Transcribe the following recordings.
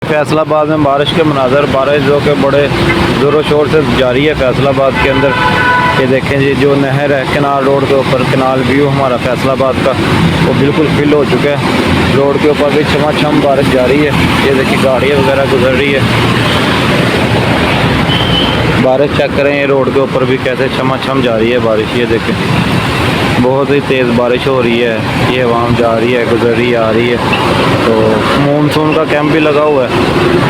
फैसलाबाद में बारिश के मनाज़र, बारिश जो कि बड़े ज़ोरों शोर से जारी है फैसलाबाद के अंदर। ये देखें जी, जो नहर है केनाल रोड के ऊपर, केनाल व्यू हमारा फैसलाबाद का वो बिल्कुल फिल हो चुका है। रोड के ऊपर भी छमाछम बारिश जारी है। ये देखिए गाड़ियाँ वगैरह गुजर रही है। बारिश चेक करें, ये रोड के ऊपर भी कैसे छमाछम जा रही है बारिश। ये देखें बहुत ही तेज़ बारिश हो रही है। ये आवाम जा रही है, गुजर रही आ रही है। तो मानसून का कैंप भी लगा हुआ है।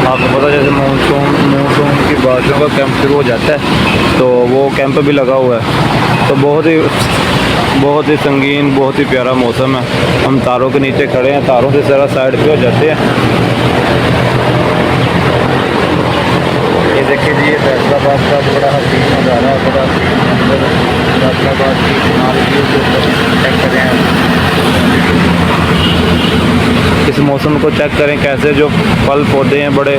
आपको पता, जैसे मानसून की बारिशों का कैंप शुरू हो जाता है तो वो कैंप भी लगा हुआ है। तो बहुत ही संगीन, बहुत ही प्यारा मौसम है। हम तारों के नीचे खड़े हैं, तारों से ज़रा साइड पे हो जाते हैं। ये देखिए जी, ये फैसलाबाद का बड़ा हसीन नज़ारा है। बड़ा फैसलाबाद की किनारे चेक करें, इस मौसम को चेक करें कैसे जो फल पौधे हैं बड़े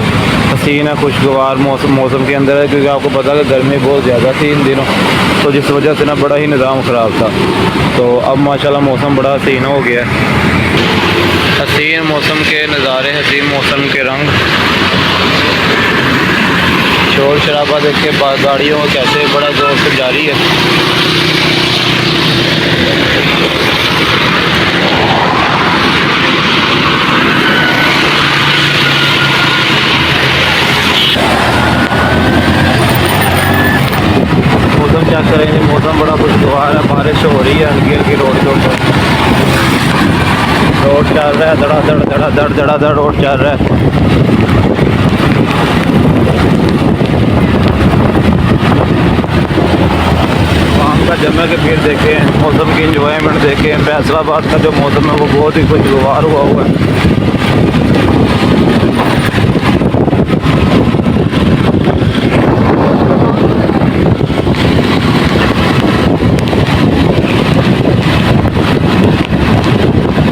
हसीन है, खुशगवार मौसम के अंदर है। क्योंकि आपको पता है कि गर्मी बहुत ज़्यादा थी इन दिनों, तो जिस वजह से ना बड़ा ही निज़ाम ख़राब था। तो अब माशाल्लाह मौसम बड़ा हसीन हो गया है। हसीन मौसम के नज़ारे, हसीन मौसम के रंग, शोर शराबा देख के गाड़ियों कैसे बड़ा जोर से जारी है। मौसम चेक करेंगे, मौसम बड़ा खुशगवार है। बारिश हो रही है हल्की हल्की रोड के ऊपर। रोड चल रहा है धड़ाधड़ रोड चल रहा है। का जमे के फिर देखें, मौसम की इंजॉयमेंट देखें। फैसलाबाद का जो मौसम है वो बहुत ही खुशगवार हुआ है।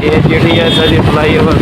ये GTS है जी, फ्लाई ओवर।